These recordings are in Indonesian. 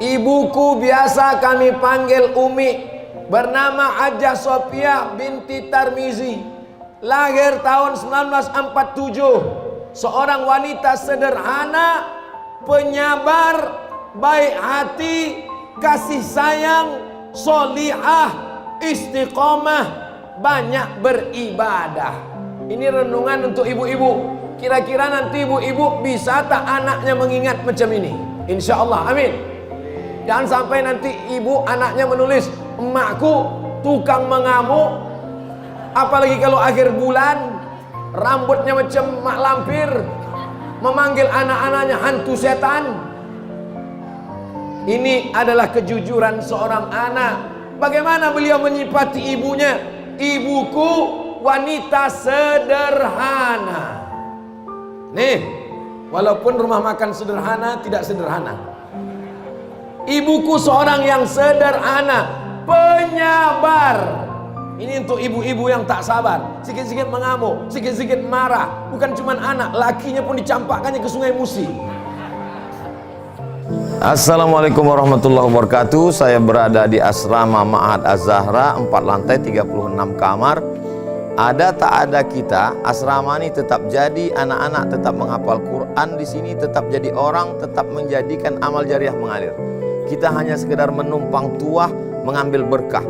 Ibuku biasa kami panggil Umi, bernama Hajjah Sofiah binti Tarmizi, lahir tahun 1947. Seorang wanita sederhana, penyabar, baik hati, kasih sayang, solihah, istiqomah, banyak beribadah. Ini renungan untuk ibu-ibu. Kira-kira nanti ibu-ibu bisa tak anaknya mengingat macam ini? Insya Allah, amin. Jangan sampai nanti ibu anaknya menulis, emakku tukang mengamuk, apalagi kalau akhir bulan rambutnya macam mak lampir, memanggil anak-anaknya hantu setan. Ini adalah kejujuran seorang anak. Bagaimana beliau menyifati ibunya? Ibuku wanita sederhana. Nih, walaupun rumah makan sederhana, tidak sederhana. Ibuku seorang yang sederhana, penyabar. Ini untuk ibu-ibu yang tak sabar, sikit-sikit mengamuk, sikit-sikit marah. Bukan cuma anak, lakinya pun dicampakkannya ke Sungai Musi. Assalamualaikum warahmatullahi wabarakatuh. Saya berada di asrama Ma'had Az-Zahra, 4 lantai 36 kamar. Ada tak ada kita, asrama ini tetap jadi, anak-anak tetap menghafal Quran di sini, tetap jadi orang, tetap menjadikan amal jariah mengalir. Kita hanya sekedar menumpang tuah, mengambil berkah.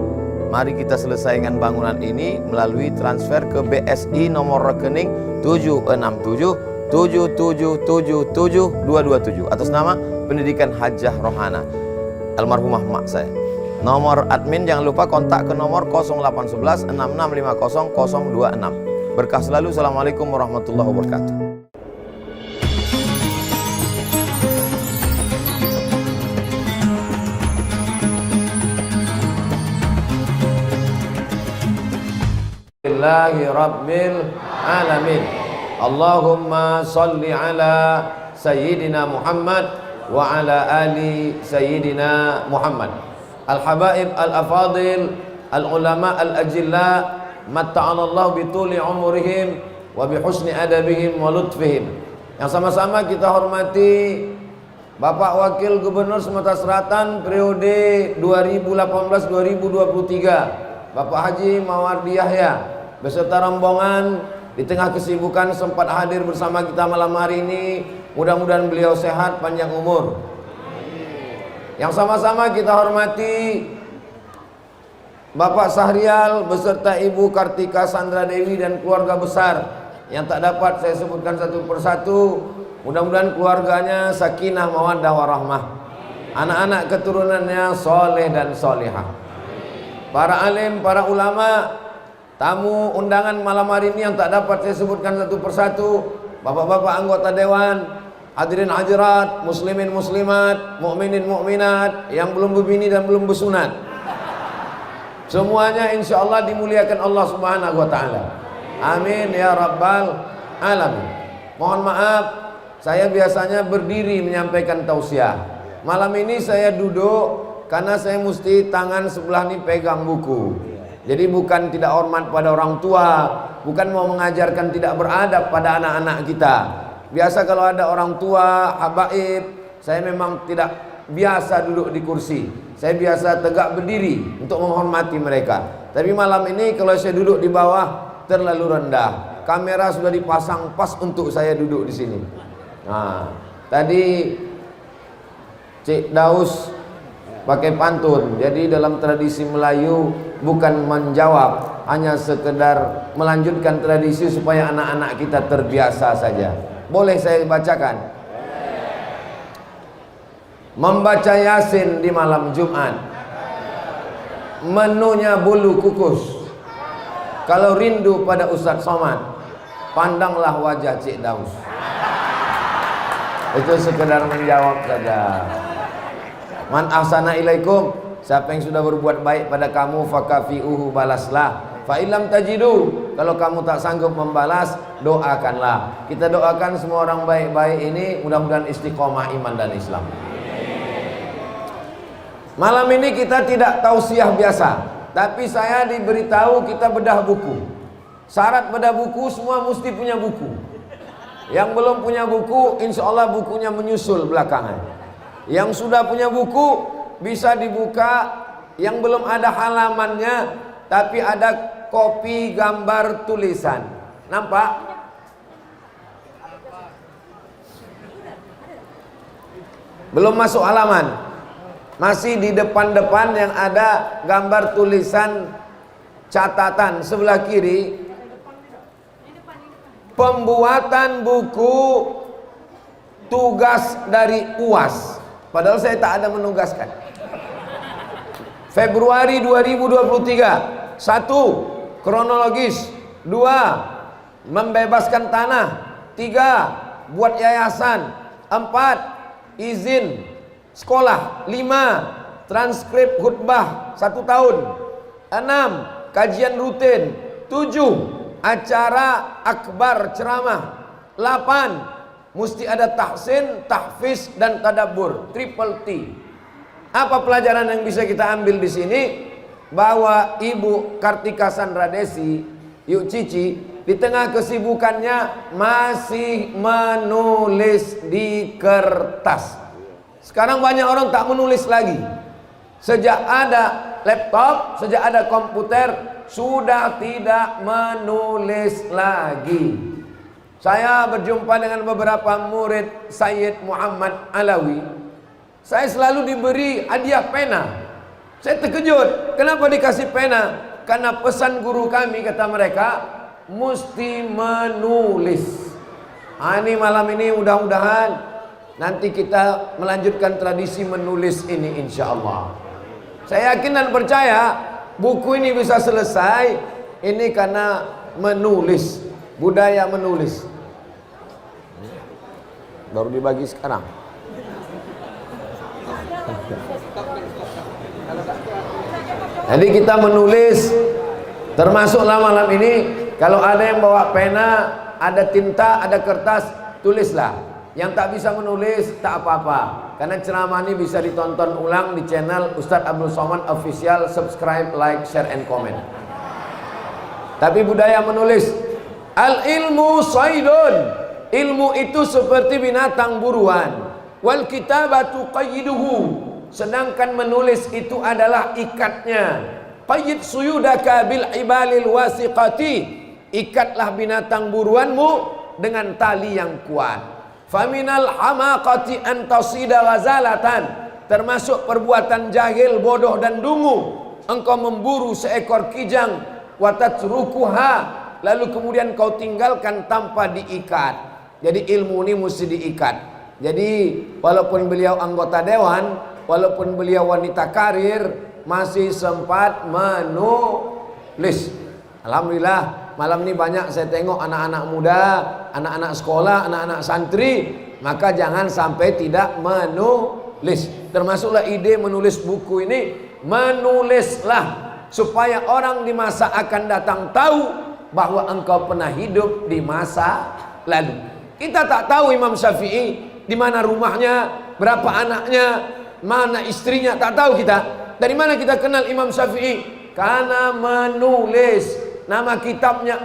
Mari kita selesaikan bangunan ini melalui transfer ke BSI nomor rekening 76777772227 atas nama Pendidikan Hajjah Rohana, almarhumah mak saya. Nomor admin jangan lupa kontak ke nomor 0811 6650 026. Berkah selalu. Assalamualaikum warahmatullahi wabarakatuh. Alhamdulillahi Rabbil Alamin. Allahumma salli ala Sayyidina Muhammad wa ala ali Sayyidina Muhammad. Al-habaib al-afadil, al-ulama al-ajilla, matta'anallahu bituli umurihim wa bihusni adabihim wa lutfihim. Yang sama-sama kita hormati Bapak Wakil Gubernur Sumatera Selatan periode 2018-2023, Bapak Haji Mawardi Yahya beserta rombongan. Di tengah kesibukan sempat hadir bersama kita malam hari ini. Mudah-mudahan beliau sehat, panjang umur. Yang sama-sama kita hormati Bapak Sahrial beserta Ibu Kartika Sandra Dewi dan keluarga besar yang tak dapat saya sebutkan satu persatu. Mudah-mudahan keluarganya sakinah mawaddah warahmah, anak-anak keturunannya soleh dan solihah. Para alim, para ulama, tamu undangan malam hari ini yang tak dapat saya sebutkan satu persatu, bapak-bapak anggota dewan, hadirin hadirat, muslimin muslimat, mukminin mukminat yang belum berbini dan belum bersunat, semuanya insya Allah dimuliakan Allah Subhanahu wa ta'ala. Amin ya rabbal alamin. Mohon maaf, saya biasanya berdiri menyampaikan tausiah. Malam ini saya duduk karena saya mesti tangan sebelah ini pegang buku. Jadi bukan tidak hormat pada orang tua, bukan mau mengajarkan tidak beradab pada anak-anak kita. Biasa kalau ada orang tua, habaib, saya memang tidak biasa duduk di kursi. Saya biasa tegak berdiri untuk menghormati mereka. Tapi malam ini kalau saya duduk di bawah terlalu rendah. Kamera sudah dipasang pas untuk saya duduk di sini. Nah, tadi Cik Daus pakai pantun. Jadi dalam tradisi Melayu bukan menjawab, hanya sekedar melanjutkan tradisi supaya anak-anak kita terbiasa saja. Boleh saya bacakan? Membaca Yasin di malam Jumat, menunya bulu kukus. Kalau rindu pada Ustadz Somad, pandanglah wajah Cik Daus. Itu sekedar menjawab saja. Man ahsana ilaikum, siapa yang sudah berbuat baik pada kamu, fakafi'uhu, balaslah. Fa illam tajidu, kalau kamu tak sanggup membalas, doakanlah. Kita doakan semua orang baik-baik ini mudah-mudahan istiqomah iman dan Islam. Malam ini kita tidak tausiah biasa, tapi saya diberitahu kita bedah buku. Syarat bedah buku semua mesti punya buku. Yang belum punya buku, insya Allah bukunya menyusul belakangan. Yang sudah punya buku bisa dibuka, yang belum ada halamannya tapi ada kopi gambar tulisan. Nampak? Belum masuk halaman, masih di depan-depan yang ada gambar tulisan catatan sebelah kiri. Pembuatan buku tugas dari UAS. Padahal saya tak ada menugaskan. Februari 2023. 1. Kronologis. 2. Membebaskan tanah. 3. Buat yayasan. 4. Izin sekolah. 5. Transkrip khutbah 1 tahun. 6. Kajian rutin. 7. Acara akbar ceramah. 8. Mesti ada tahsin, tahfiz dan tadabbur. Triple T. Apa pelajaran yang bisa kita ambil di sini? Bahwa Ibu Kartika Sandra Desi, Yuk Cici, di tengah kesibukannya masih menulis di kertas. Sekarang banyak orang tak menulis lagi. Sejak ada laptop, sejak ada komputer, sudah tidak menulis lagi. Saya berjumpa dengan beberapa murid Sayyid Muhammad Alawi. Saya selalu diberi hadiah pena. Saya terkejut, kenapa dikasih pena? Karena pesan guru kami, kata mereka, mesti menulis. Ini malam ini mudah-mudahan nanti kita melanjutkan tradisi menulis ini, insya Allah. Saya yakin dan percaya buku ini bisa selesai ini karena menulis, budaya menulis. Baru dibagi sekarang. Jadi kita menulis, termasuklah malam ini. Kalau ada yang bawa pena, ada tinta, ada kertas, tulislah. Yang tak bisa menulis tak apa-apa, karena ceramah ini bisa ditonton ulang di channel Ustadz Abdul Somad Official. Subscribe, like, share, and comment. Tapi budaya menulis. Al ilmu saydun, ilmu itu seperti binatang buruan. Wal kitabatu qayyiduhu, sedangkan menulis itu adalah ikatnya. Qayyid suyudaka bil ibalil wasiqati, ikatlah binatang buruanmu dengan tali yang kuat. Faminal hamaqati antasida ghazalatan, termasuk perbuatan jahil, bodoh dan dungu, engkau memburu seekor kijang, watatrukuha, lalu kemudian kau tinggalkan tanpa diikat. Jadi ilmu ini mesti diikat. Jadi walaupun beliau anggota dewan, walaupun beliau wanita karir, masih sempat menulis. Alhamdulillah malam ini banyak saya tengok anak-anak muda, anak-anak sekolah, anak-anak santri. Maka jangan sampai tidak menulis. Termasuklah ide menulis buku ini. Menulislah supaya orang di masa akan datang tahu bahwa engkau pernah hidup di masa lalu. Kita tak tahu Imam Syafi'i di mana rumahnya, berapa anaknya, mana istrinya, tak tahu kita. Dari mana kita kenal Imam Syafi'i? Karena menulis. Nama kitabnya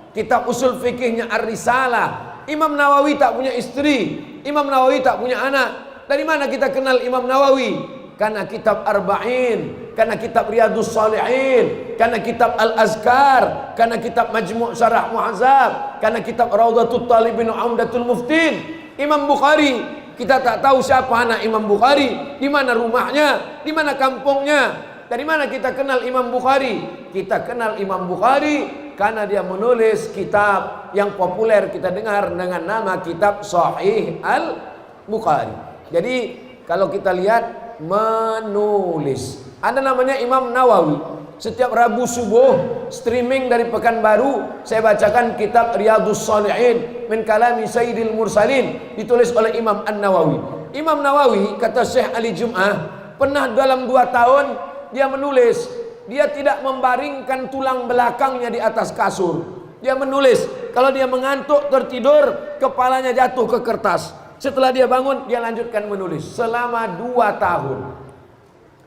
kitab usul fikihnya Ar-Risalah. Imam Nawawi tak punya istri, Imam Nawawi tak punya anak. Dari mana kita kenal Imam Nawawi? Karena kitab Arba'in, karena kitab Riyadus Shalihin, karena kitab Al-Azkar, karena kitab Majmu' Syarah Mu'azzab, karena kitab Rawdatul Talibin Umdatul Muftin. Imam Bukhari, kita tak tahu siapa anak Imam Bukhari, di mana rumahnya, di mana kampungnya. Dari mana kita kenal Imam Bukhari? Kita kenal Imam Bukhari karena dia menulis kitab yang populer kita dengar dengan nama kitab Sahih Al-Bukhari. Jadi kalau kita lihat menulis, ada namanya Imam Nawawi. Setiap Rabu subuh streaming dari Pekanbaru saya bacakan kitab Riyadus Shalihin min kalami Sayyidil Mursalin, ditulis oleh Imam An-Nawawi. Imam Nawawi, kata Syekh Ali Jum'ah, pernah dalam 2 tahun dia menulis. Dia tidak membaringkan tulang belakangnya di atas kasur. Dia menulis. Kalau dia mengantuk tertidur, kepalanya jatuh ke kertas. Setelah dia bangun, dia lanjutkan menulis selama 2 tahun.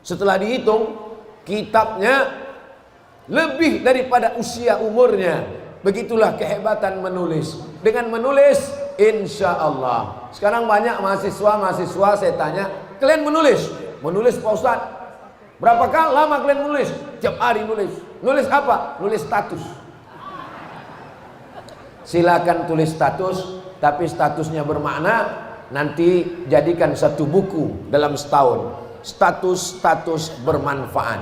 Setelah dihitung, kitabnya lebih daripada usia umurnya. Begitulah kehebatan menulis. Dengan menulis insya Allah. Sekarang banyak mahasiswa saya tanya, kalian menulis? Menulis Pak Ustadz. Berapa kali lama kalian menulis? Tiap hari nulis. Nulis apa? Nulis status. Silakan tulis status, tapi statusnya bermakna. Nanti jadikan satu buku dalam setahun. Status bermanfaat.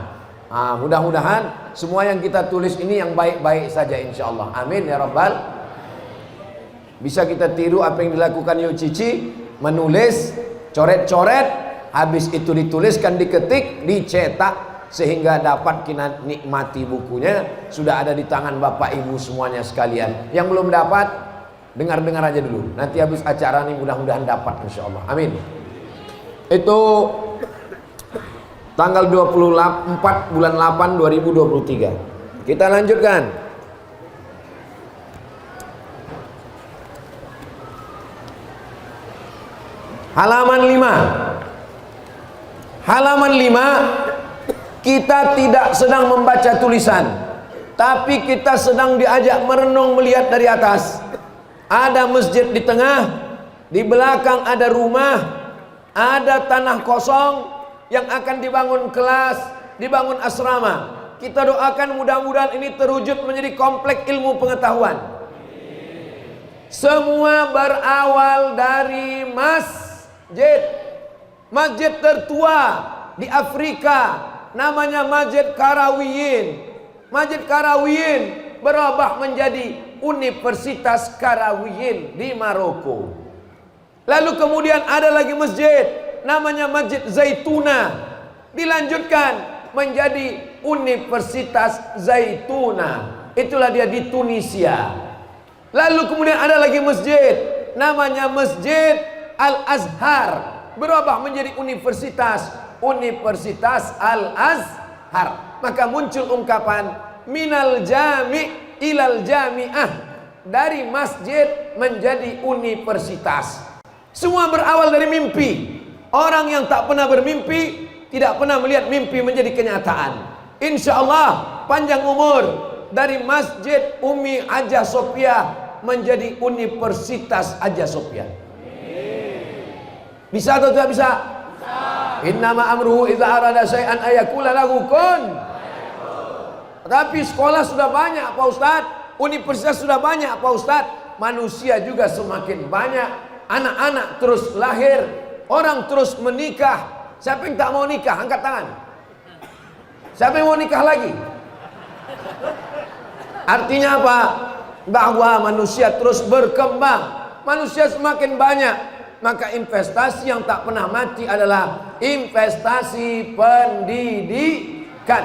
Mudah-mudahan semua yang kita tulis ini yang baik-baik saja insya Allah. Amin ya Rabbal. Bisa kita tiru apa yang dilakukan Yu Cici, menulis, coret-coret, habis itu dituliskan, diketik, dicetak, sehingga dapat kita nikmati bukunya. Sudah ada di tangan Bapak Ibu semuanya sekalian. Yang belum dapat, dengar-dengar aja dulu. Nanti habis acara ini mudah-mudahan dapat insya Allah. Amin. Itu tanggal 24 bulan 8 2023. Kita lanjutkan. Halaman 5. Halaman 5, kita tidak sedang membaca tulisan, tapi kita sedang diajak merenung melihat dari atas. Ada masjid di tengah, di belakang ada rumah, ada tanah kosong yang akan dibangun kelas, dibangun asrama. Kita doakan mudah-mudahan ini terwujud menjadi kompleks ilmu pengetahuan. Semua berawal dari masjid tertua di Afrika, namanya Masjid Karawiyin. Masjid Karawiyin berubah menjadi Universitas Karawiyin di Maroko. Lalu kemudian ada lagi masjid, namanya Masjid Zaituna, dilanjutkan menjadi Universitas Zaituna. Itulah dia di Tunisia. Lalu kemudian ada lagi masjid, namanya Masjid Al-Azhar, berubah menjadi Universitas Al-Azhar. Maka muncul ungkapan minal jami' ilal jami'ah, dari masjid menjadi universitas. Semua berawal dari mimpi. Orang yang tak pernah bermimpi tidak pernah melihat mimpi menjadi kenyataan. Insya Allah panjang umur, dari Masjid Umi Haja Sophia menjadi Universitas Haja Sophia. Bisa atau tidak bisa? Innama amruhu idza arada syai'an ayakula lahu kun. Tapi sekolah sudah banyak Pak Ustadz, universitas sudah banyak Pak Ustadz, manusia juga semakin banyak, anak-anak terus lahir, orang terus menikah. Siapa yang tak mau nikah? Angkat tangan. Siapa yang mau nikah lagi? Artinya apa? Bahwa manusia terus berkembang, manusia semakin banyak. Maka investasi yang tak pernah mati adalah investasi pendidikan.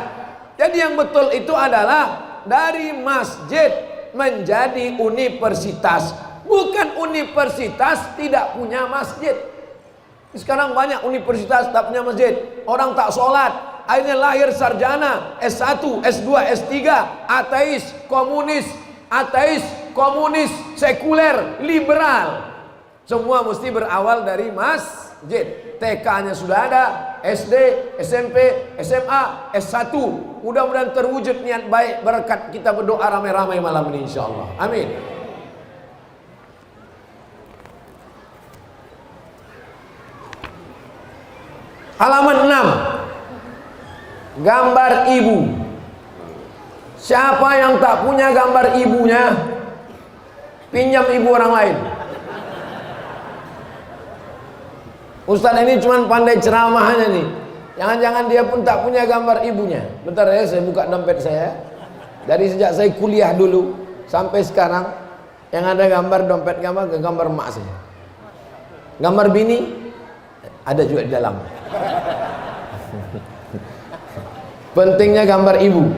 Jadi yang betul itu adalah dari masjid menjadi universitas, bukan universitas tidak punya masjid. Sekarang banyak universitas tak punya masjid, orang tak sholat, akhirnya lahir sarjana S1, S2, S3, ateis, komunis, sekuler, liberal. Semua mesti berawal dari masjid. TK-nya sudah ada, SD, SMP, SMA, S1. Mudah-mudahan terwujud niat baik berkat kita berdoa ramai-ramai malam ini insyaallah. Amin. Halaman 6. Gambar ibu. Siapa yang tak punya gambar ibunya, pinjam ibu orang lain. Ustaz ini cuma pandai ceramahnya nih. Jangan-jangan dia pun tak punya gambar ibunya. Bentar ya, saya buka dompet saya. Dari sejak saya kuliah dulu sampai sekarang, yang ada gambar dompet gambar emak saya. Gambar bini ada juga di dalam. Pentingnya gambar ibu.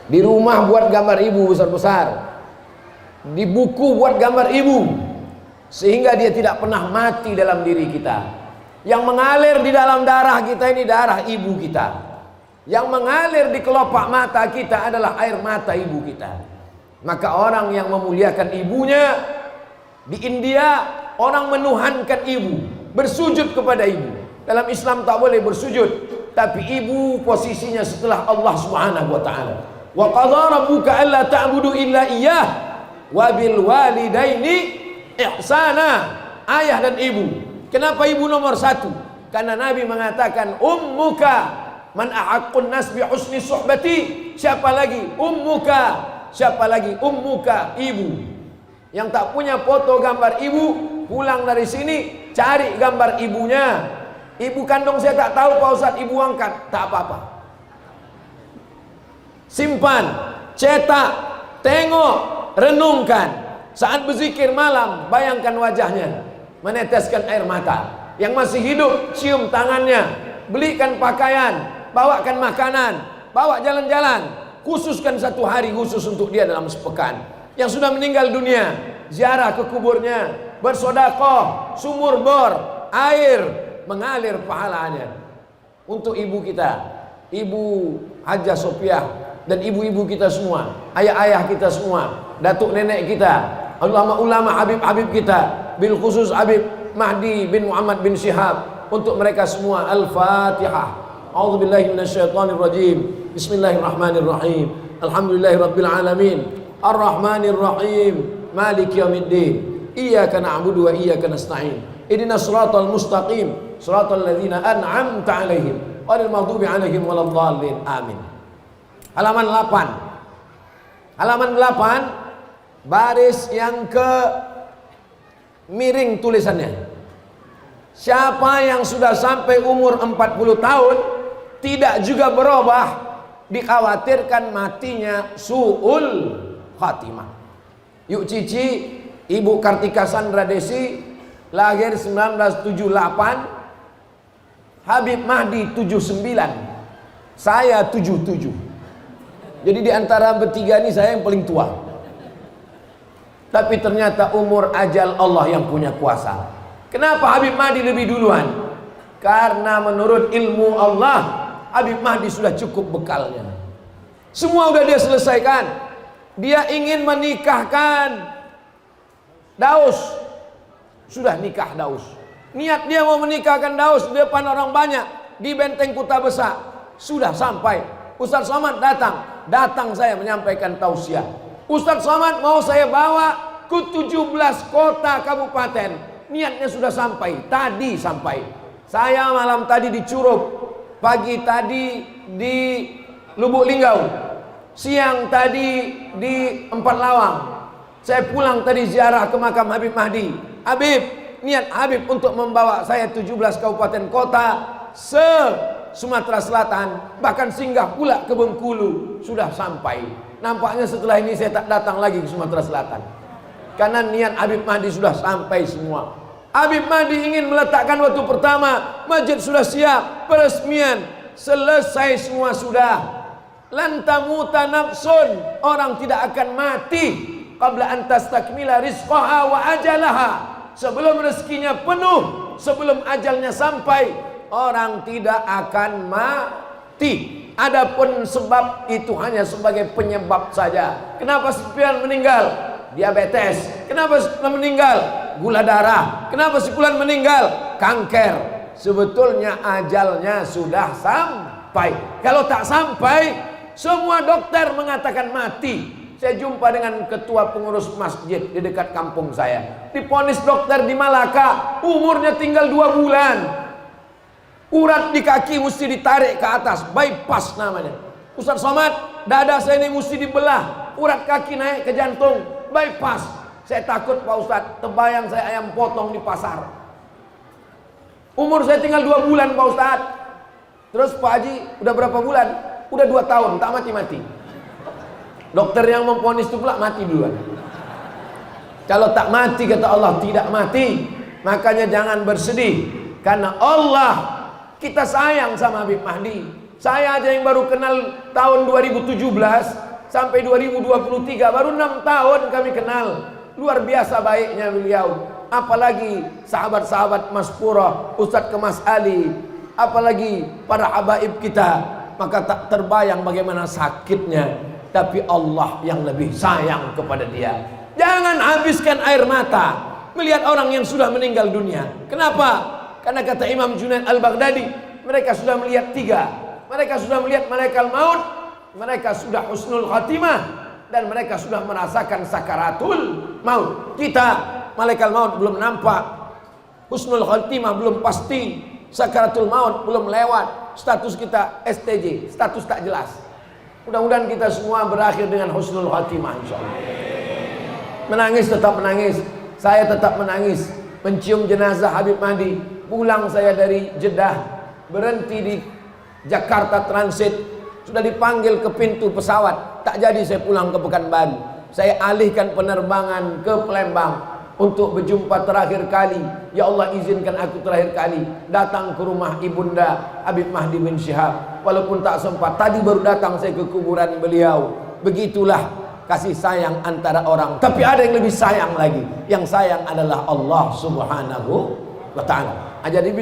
Di rumah buat gambar ibu besar-besar. Di buku buat gambar ibu. Sehingga dia tidak pernah mati dalam diri kita. Yang mengalir di dalam darah kita ini darah ibu kita. Yang mengalir di kelopak mata kita adalah air mata ibu kita. Maka orang yang memuliakan ibunya, di India orang menuhankan ibu, bersujud kepada ibu. Dalam Islam tak boleh bersujud, tapi ibu posisinya setelah Allah Subhanahu wa taala. Wa qadha rabbuka alla ta'budu illa iyyah wa bil walidaini ihsana, ayah dan ibu. Kenapa ibu nomor satu? Karena Nabi mengatakan ummuka man ahaqqun nas bi husni suhbati. Siapa lagi? Ummuka. Siapa lagi? Ummuka, ibu. Yang tak punya foto gambar ibu, pulang dari sini cari gambar ibunya. Ibu kandung saya tak tahu Pak Ustadz, ibu angkat, tak apa-apa. Simpan, cetak, tengok, renungkan. Saat berzikir malam, bayangkan wajahnya, meneteskan air mata. Yang masih hidup, cium tangannya, belikan pakaian, bawakan makanan, bawa jalan-jalan. Khususkan satu hari khusus untuk dia dalam sepekan. Yang sudah meninggal dunia, ziarah ke kuburnya, bersedekah, sumur bor, air mengalir pahalanya. Untuk ibu kita, Ibu Hajah Sopiah, dan ibu-ibu kita semua, ayah-ayah kita semua, datuk nenek kita, ulama-ulama Habib-Habib kita, bil khusus Habib Mahdi bin Muhammad bin Syihab. Untuk mereka semua, Al-Fatihah. A'udzubillahi minasyaitonirrajim. Bismillahirrahmanirrahim. Alhamdulillahirabbil alamin. Ar-Rahmanir-Rahim. Maliki yaumiddin. Iyyaka na'budu wa iyyaka nasta'in. Ihdinas siratal mustaqim, siratal ladzina an'amta 'alaihim ghairil maghdubi 'alaihim waladdallin. Amin. Halaman 8. Halaman 8 baris yang ke miring tulisannya. Siapa yang sudah sampai umur 40 tahun tidak juga berubah, dikhawatirkan matinya su'ul khatimah. Yuk Cici, Ibu Kartika Sandra Desi, lahir 1978, Habib Mahdi 79, saya 77. Jadi di antara bertiga ini saya yang paling tua. Tapi ternyata umur ajal Allah yang punya kuasa. Kenapa Habib Mahdi lebih duluan? Karena menurut ilmu Allah, Habib Mahdi sudah cukup bekalnya. Semua udah dia selesaikan. Dia ingin menikahkan Daus. Sudah nikah Daus. Niat dia mau menikahkan Daus di depan orang banyak di Benteng Kuta Besar. Sudah sampai. Ustaz Somad datang saya menyampaikan tausiah. Ustaz Somad mau saya bawa ke 17 kota kabupaten. Niatnya sudah sampai, tadi sampai. Saya malam tadi di Curup, pagi tadi di Lubuk Linggau, siang tadi di Empat Lawang. Saya pulang tadi ziarah ke makam Habib Mahdi. Habib, niat Habib untuk membawa saya 17 kabupaten kota Sumatera Selatan, bahkan singgah pula ke Bengkulu. Sudah sampai. Nampaknya setelah ini saya tak datang lagi ke Sumatera Selatan, karena niat Habib Mahdi sudah sampai semua. Habib Mahdi ingin meletakkan waktu pertama, masjid sudah siap, peresmian selesai semua sudah. Lan tamuta nafsun, orang tidak akan mati qabla an tastakmila rizqaha wa ajalaha, sebelum rezekinya penuh, sebelum ajalnya sampai, orang tidak akan mati. Adapun sebab itu hanya sebagai penyebab saja. Kenapa sepian meninggal? Diabetes. Kenapa meninggal? Gula darah. Kenapa sebulan meninggal? Kanker. Sebetulnya ajalnya sudah sampai. Kalau tak sampai, semua dokter mengatakan mati. Saya jumpa dengan ketua pengurus masjid di dekat kampung saya. Diponis dokter di Malaka, umurnya tinggal 2 bulan. Urat di kaki mesti ditarik ke atas, bypass namanya. Ustaz Somad, dada saya ini mesti dibelah, urat kaki naik ke jantung, bypass. Saya takut Pak Ustaz, terbayang saya ayam potong di pasar. Umur saya tinggal 2 bulan Pak Ustaz. Terus Pak Haji, udah berapa bulan? Udah 2 tahun, tak mati-mati. Dokter yang memvonis itu pula mati duluan. Kalau tak mati, kata Allah, tidak mati. Makanya jangan bersedih, karena Allah, kita sayang sama Habib Mahdi. Saya aja yang baru kenal tahun 2017 sampai 2023, baru 6 tahun kami kenal. Luar biasa baiknya beliau. Apalagi sahabat-sahabat Mas Pura, Ustadz Kemas Ali, apalagi para habaib kita. Maka tak terbayang bagaimana sakitnya. Tapi Allah yang lebih sayang kepada dia. Jangan habiskan air mata melihat orang yang sudah meninggal dunia. Kenapa? Karena kata Imam Junaid Al-Baghdadi, mereka sudah melihat 3. Mereka sudah melihat malaikat maut, mereka sudah husnul khatimah, dan mereka sudah merasakan sakaratul maut. Kita malaikat maut belum nampak, husnul khatimah belum pasti, sakaratul maut belum lewat, status kita STJ, status tak jelas. Mudah-mudahan kita semua berakhir dengan husnul khatimah insyaallah. Menangis tetap menangis, saya tetap menangis mencium jenazah Habib Mahdi. Pulang saya dari Jeddah, berhenti di Jakarta Transit, sudah dipanggil ke pintu pesawat, tak jadi saya pulang ke Pekanbaru. Saya alihkan penerbangan ke Palembang untuk berjumpa terakhir kali. Ya Allah, izinkan aku terakhir kali datang ke rumah ibunda Habib Mahdi bin Syihab. Walaupun tak sempat, tadi baru datang saya ke kuburan beliau. Begitulah kasih sayang antara orang. Tapi ada yang lebih sayang lagi. Yang sayang adalah Allah Subhanahu wa ta'ala. Jadi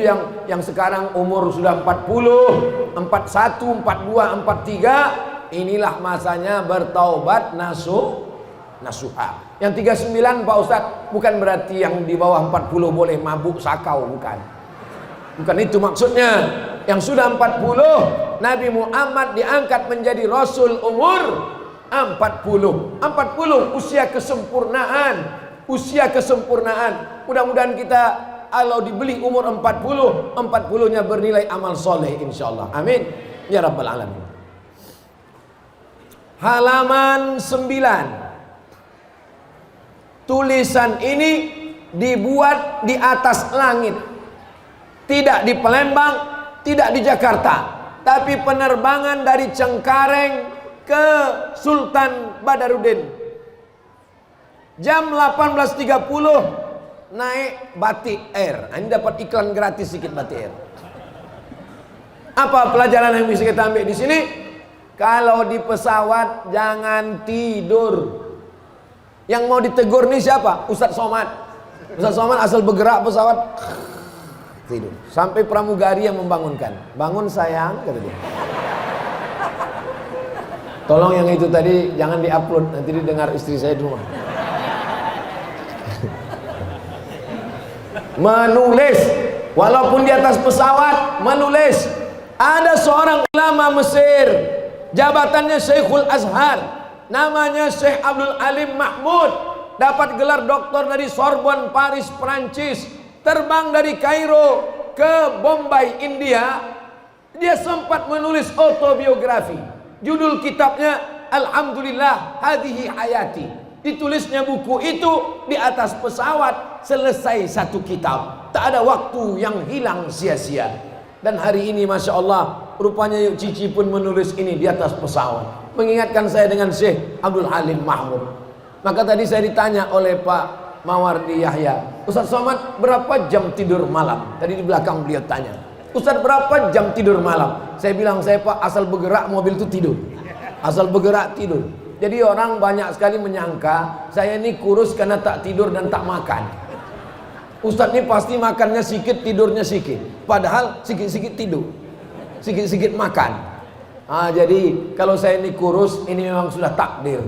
yang sekarang umur sudah 40, 41, 42, 43, inilah masanya bertaubat nasuha. Yang 39 Pak Ustadz, bukan berarti yang di bawah 40 boleh mabuk sakau, bukan. Bukan itu maksudnya. Yang sudah 40, Nabi Muhammad diangkat menjadi Rasul umur 40. 40 usia kesempurnaan. Usia kesempurnaan. Mudah-mudahan kita kalau dibeli umur 40, 40-nya bernilai amal soleh insyaallah. Amin ya rabbal alamin. Halaman 9. Tulisan ini dibuat di atas langit. Tidak di Palembang, tidak di Jakarta, tapi penerbangan dari Cengkareng ke Sultan Badarudin. Jam 18.30 naik Batik Air. Ini dapat iklan gratis sedikit Batik Air. Apa pelajaran yang bisa kita ambil di sini? Kalau di pesawat jangan tidur. Yang mau ditegur nih siapa? Ustadz Somad. Ustadz Somad asal bergerak pesawat tidur. Sampai pramugari yang membangunkan. Bangun sayang, kata dia. Tolong yang itu tadi jangan diupload, nanti didengar istri saya di rumah. Menulis, walaupun di atas pesawat, menulis. Ada seorang ulama Mesir, jabatannya Syekhul Azhar, namanya Syekh Abdul Alim Mahmud, dapat gelar doktor dari Sorbonne, Paris, Prancis, terbang dari Kairo ke Bombay, India. Dia sempat menulis autobiografi. Judul kitabnya Alhamdulillah Hadihi Hayati. Ditulisnya buku itu di atas pesawat, selesai satu kitab. Tak ada waktu yang hilang sia-sia. Dan hari ini Masya Allah, rupanya Yuk Cici pun menulis ini di atas pesawat, mengingatkan saya dengan Syekh Abdul Halim Mahmud. Maka tadi saya ditanya oleh Pak Mawardi Yahya, Ustaz Somad berapa jam tidur malam? Tadi di belakang beliau tanya, Ustaz berapa jam tidur malam? Saya bilang, saya Pak asal bergerak mobil itu tidur. Asal bergerak tidur. Jadi orang banyak sekali menyangka saya ini kurus karena tak tidur dan tak makan. Ustadz ini pasti makannya sedikit, tidurnya sedikit. Padahal sedikit-sedikit tidur, sedikit-sedikit makan. Jadi kalau saya ini kurus, ini memang sudah takdir.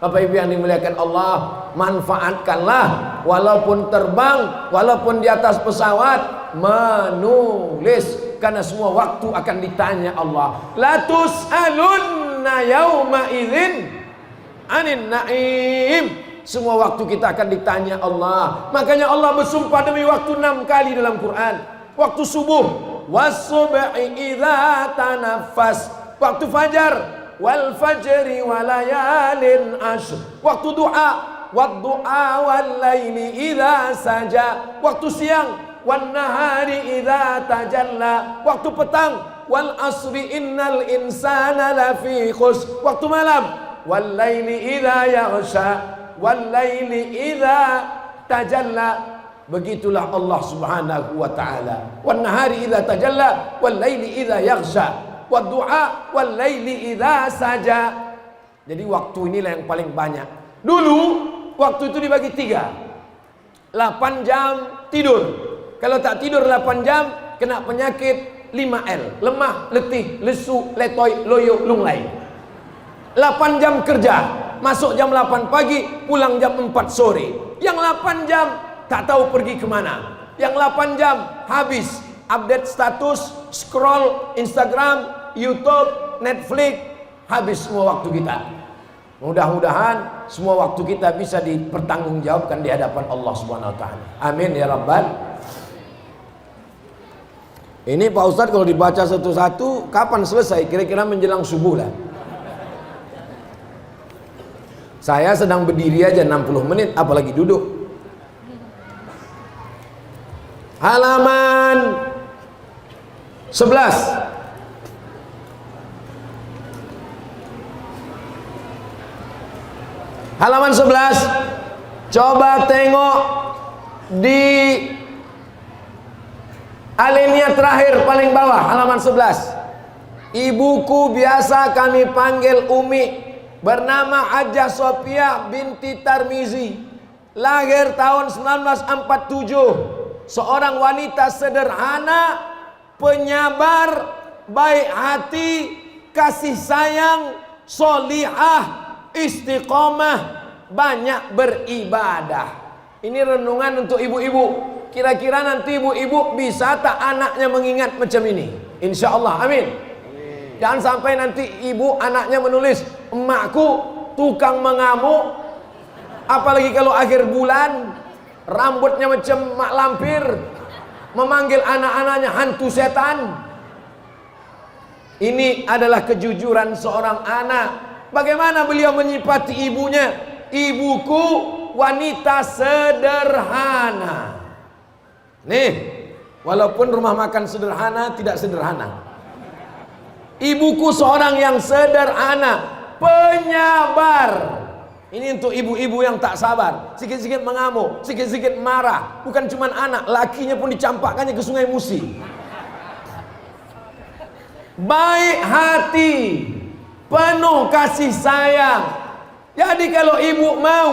Bapak Ibu yang dimuliakan Allah, manfaatkanlah walaupun terbang, walaupun di atas pesawat, menulis, karena semua waktu akan ditanya Allah. La tus'alunna yawma idzin 'anin na'im. Semua waktu kita akan ditanya Allah. Makanya Allah bersumpah demi waktu 6 kali dalam Quran. Waktu subuh, was-subhi idza tanaffas, waktu fajar, wal fajri walayalin ashr, waktu duha, wad-duha wal laili idza saja, waktu siang, wan nahari idza tajalla, waktu petang, wal asri innal insana lafi khusr, waktu malam, wal laili idza yaghsha, wal laili idza tajalla. Begitulah Allah Subhanahu wa taala. Wan nahari idza tajalla wal laili idza yaghsha, wad du'a wal laili idza saja. Jadi waktu inilah yang paling banyak. Dulu waktu itu dibagi 3. 8 jam tidur. Kalau tak tidur 8 jam kena penyakit 5L. Lemah, letih, lesu, letoy, loyo, lunglai. 8 jam kerja. Masuk jam 8 pagi, pulang jam 4 sore. Yang 8 jam tak tahu pergi kemana. Yang 8 jam habis update status, scroll Instagram, YouTube, Netflix, habis semua waktu kita. Mudah-mudahan semua waktu kita bisa dipertanggungjawabkan di hadapan Allah Subhanahu wa taala. Amin ya rabbal. Ini Pak Ustadz kalau dibaca satu-satu kapan selesai? Kira-kira menjelang subuh lah. Saya sedang berdiri aja 60 menit apalagi duduk. Halaman 11. Halaman 11. Coba tengok di alinea terakhir paling bawah, halaman 11. Ibuku biasa kami panggil Umi, bernama Hajjah Sophia binti Tarmizi, lahir tahun 1947. Seorang wanita sederhana, penyabar, baik hati, kasih sayang, solihah, istiqomah, banyak beribadah. Ini renungan untuk ibu-ibu. Kira-kira nanti ibu-ibu bisa tak anaknya mengingat macam ini? Insya Allah, amin. Jangan sampai nanti ibu anaknya menulis, emakku tukang mengamuk, apalagi kalau akhir bulan, rambutnya macam mak lampir, memanggil anak-anaknya hantu setan. Ini adalah kejujuran seorang anak. Bagaimana beliau menyifati ibunya? Ibuku wanita sederhana. Nih, walaupun rumah makan sederhana, tidak sederhana. Ibuku seorang yang sederhana, penyabar. Ini untuk ibu-ibu yang tak sabar, sikit-sikit mengamuk, sikit-sikit marah. Bukan cuma anak, lakinya pun dicampakkannya ke Sungai Musi. Baik hati, penuh kasih sayang. Jadi kalau ibu mau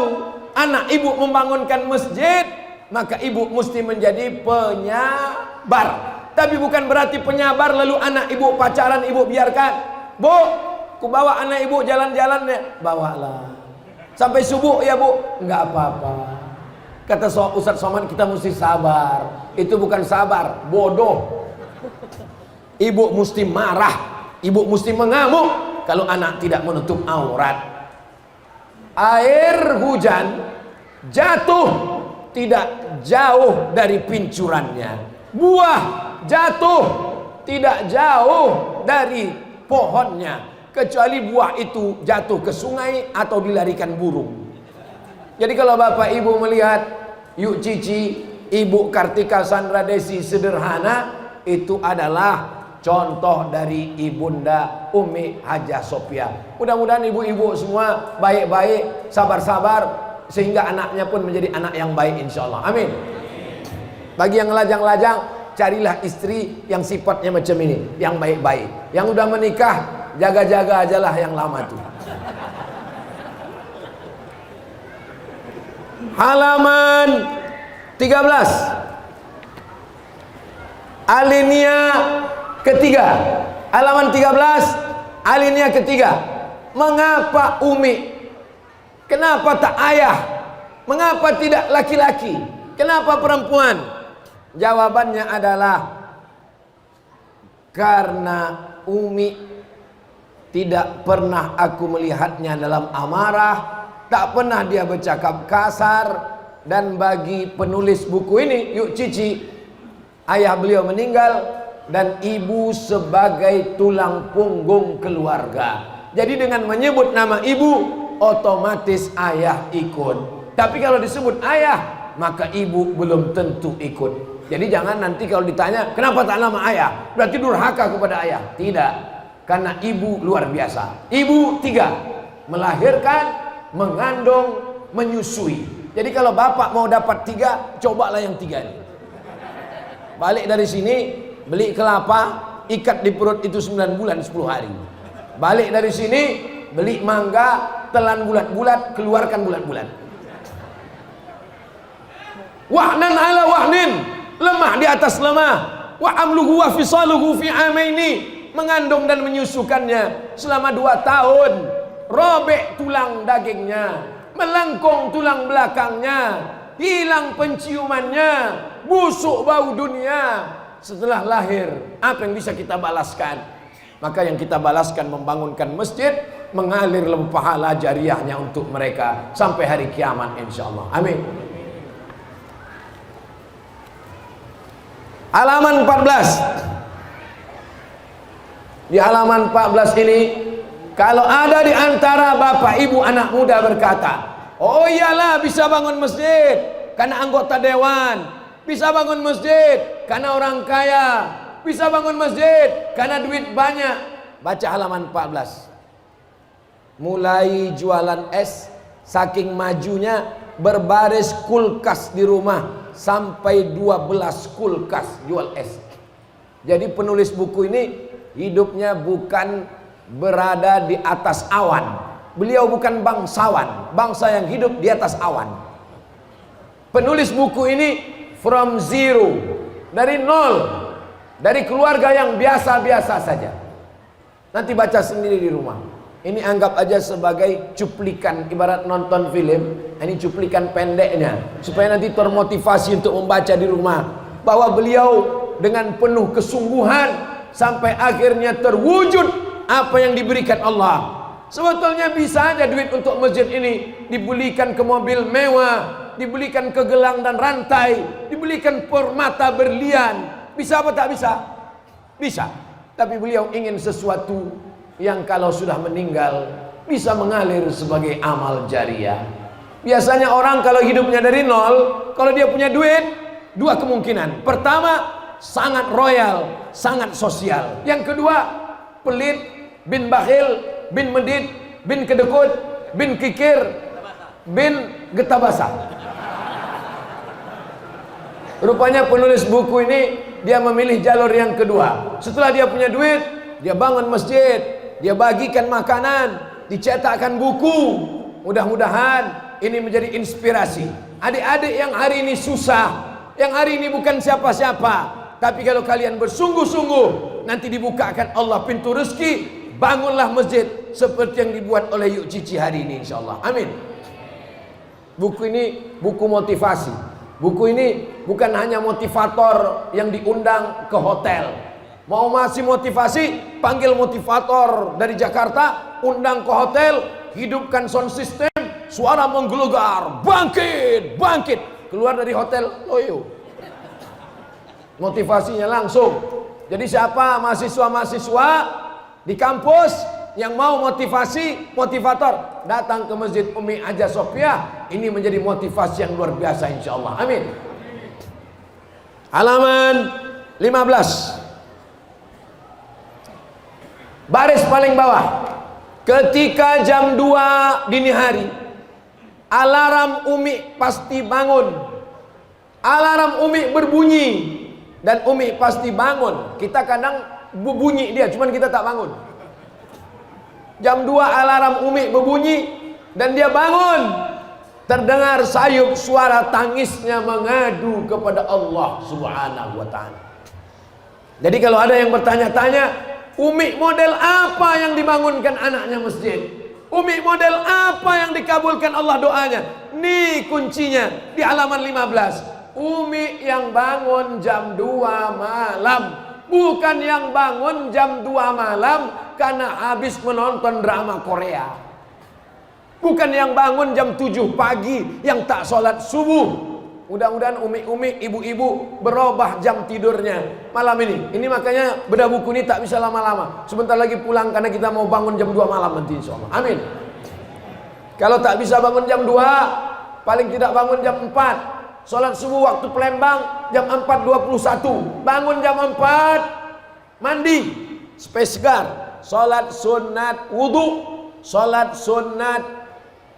anak ibu membangunkan masjid, maka ibu mesti menjadi penyabar. Tapi bukan berarti penyabar lalu anak ibu pacaran ibu biarkan. Bu, ku bawa anak ibu jalan-jalan ya. Bawalah sampai subuh ya bu. Enggak apa-apa. Kata Ustaz Somad, kita mesti sabar. Itu bukan sabar, bodoh. Ibu mesti marah, ibu mesti mengamuk kalau anak tidak menutup aurat. Air hujan jatuh tidak jauh dari pincurannya. Buah jatuh tidak jauh dari pohonnya, kecuali buah itu jatuh ke sungai atau dilarikan burung. Jadi kalau bapak ibu melihat Yuk Cici, Ibu Kartika Sandra Desi sederhana, itu adalah contoh dari ibunda Umi Hajjah Sophia. Mudah-mudahan ibu-ibu semua baik-baik, sabar-sabar, sehingga anaknya pun menjadi anak yang baik insya Allah. Amin. Bagi yang lajang-lajang, carilah istri yang sifatnya macam ini, yang baik-baik. Yang udah menikah, jaga-jaga ajalah yang lama tuh. Halaman 13, alinea ketiga. Halaman 13, alinea ketiga. Mengapa Umi? Kenapa tak ayah? Mengapa tidak laki-laki? Kenapa perempuan? Jawabannya adalah karena Umi tidak pernah aku melihatnya dalam amarah, tak pernah dia bercakap kasar. Dan bagi penulis buku ini, Yuk Cici, ayah beliau meninggal dan ibu sebagai tulang punggung keluarga. Jadi dengan menyebut nama ibu, otomatis ayah ikut. Tapi kalau disebut ayah, maka ibu belum tentu ikut. Jadi jangan nanti kalau ditanya kenapa tak nama ayah, berarti durhaka kepada ayah. Tidak, karena ibu luar biasa. Ibu tiga, melahirkan, mengandung, menyusui. Jadi kalau bapak mau dapat tiga, cobalah yang tiga ini. Balik dari sini, beli kelapa, ikat di perut itu 9 bulan 10 hari. Balik dari sini, beli mangga, telan bulat-bulat, keluarkan bulat-bulat. Wahnan ala wahnin, lemah di atas lemah. Wa amluhu wa fisaluhu fi amaini, mengandung dan menyusukannya selama 2 tahun. Robek tulang dagingnya, melengkung tulang belakangnya, hilang penciumannya, busuk bau dunia. Setelah lahir, apa yang bisa kita balaskan? Maka yang kita balaskan membangunkan masjid, mengalir pahala jariahnya untuk mereka sampai hari kiamat insyaallah. Amin. Halaman 14. Di halaman 14 ini, kalau ada di antara bapak ibu anak muda berkata, oh iyalah bisa bangun masjid karena anggota dewan, bisa bangun masjid karena orang kaya, bisa bangun masjid karena duit banyak. Baca halaman 14. Mulai jualan es, saking majunya berbaris kulkas di rumah, sampai 12 kulkas jual es. Jadi penulis buku ini hidupnya bukan berada di atas awan. Beliau bukan bangsawan, bangsa yang hidup di atas awan. Penulis buku ini from zero, dari nol, dari keluarga yang biasa-biasa saja. Nanti baca sendiri di rumah. Ini anggap aja sebagai cuplikan, ibarat nonton film. Ini cuplikan pendeknya, supaya nanti termotivasi untuk membaca di rumah, bahwa beliau dengan penuh kesungguhan sampai akhirnya terwujud apa yang diberikan Allah. Sebetulnya bisa aja duit untuk masjid ini dibelikan ke mobil mewah, dibelikan ke gelang dan rantai, dibelikan permata berlian. Bisa apa tak bisa? Bisa. Tapi beliau ingin sesuatu yang kalau sudah meninggal bisa mengalir sebagai amal jariah. Biasanya orang kalau hidupnya dari nol, kalau dia punya duit, dua kemungkinan. Pertama, sangat royal, sangat sosial. Yang kedua, pelit, bin bakhil, bin medit, bin kedekut, bin kikir, bin getah basah. Rupanya penulis buku ini dia memilih jalur yang kedua. Setelah dia punya duit, dia bangun masjid, dia bagikan makanan, dicetakkan buku. Mudah-mudahan ini menjadi inspirasi. Adik-adik yang hari ini susah, yang hari ini bukan siapa-siapa, tapi kalau kalian bersungguh-sungguh, nanti dibukakan Allah pintu rezeki. Bangunlah masjid seperti yang dibuat oleh Yuk Cici hari ini insyaallah. Amin. Buku ini buku motivasi. Buku ini bukan hanya motivator yang diundang ke hotel. Mau masih motivasi, panggil motivator dari Jakarta, undang ke hotel, hidupkan sound system, suara menggelegar, bangkit, bangkit. Keluar dari hotel, loyo. Motivasinya langsung. Jadi siapa mahasiswa-mahasiswa di kampus yang mau motivasi, motivator, datang ke Masjid Umi Haja Sophia. Ini menjadi motivasi yang luar biasa insyaallah. Amin. Halaman 15. Baris paling bawah. Ketika jam 2 dini hari, alarm Umi pasti bangun. Alarm Umi berbunyi dan Umi pasti bangun. Kita kadang berbunyi dia, cuman kita tak bangun. Jam 2 alarm Umi berbunyi dan dia bangun. Terdengar sayup suara tangisnya mengadu kepada Allah Subhanahu wa ta'ala. Jadi kalau ada yang bertanya-tanya, Umi model apa yang dibangunkan anaknya masjid? Umi model apa yang dikabulkan Allah doanya? Nih kuncinya di halaman 15. Umi yang bangun jam 2 malam, bukan yang bangun jam 2 malam karena habis menonton drama Korea. Bukan yang bangun jam 7 pagi yang tak sholat subuh. Mudah-mudahan umi-umi, ibu-ibu berubah jam tidurnya malam ini. Ini makanya bedah buku ini tak bisa lama-lama. Sebentar lagi pulang karena kita mau bangun jam 2 malam nanti insyaallah. Amin. Kalau tak bisa bangun jam 2, paling tidak bangun jam 4. Sholat subuh waktu Palembang jam 4.21. Bangun jam 4, mandi, supaya segar. Sholat sunat wudu, sholat sunat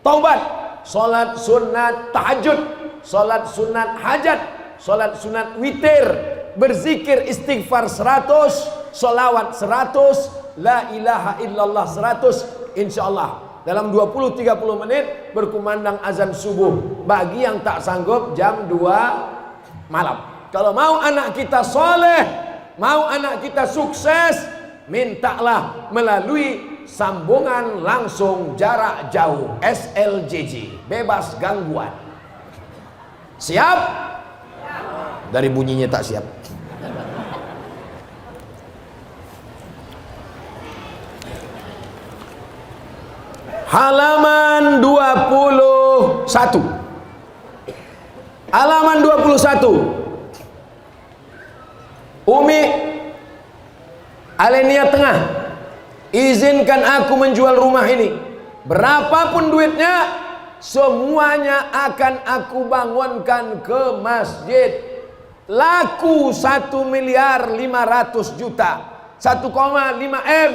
taubat, sholat sunat tahajud, sholat sunat hajat, sholat sunat witir, berzikir istighfar 100, sholawat 100, la ilaha illallah 100. Insyaallah dalam 20-30 menit berkumandang azan subuh. Bagi yang tak sanggup jam 2 malam. Kalau mau anak kita soleh, mau anak kita sukses, mintalah melalui sambungan langsung jarak jauh SLJJ, bebas gangguan. Siap? Dari bunyinya tak siap. halaman 21. Halaman 21. Umi Alenia Tengah, izinkan aku menjual rumah ini. Berapapun duitnya, semuanya akan aku bangunkan ke masjid. Laku 1.500.000.000, 1,5 M.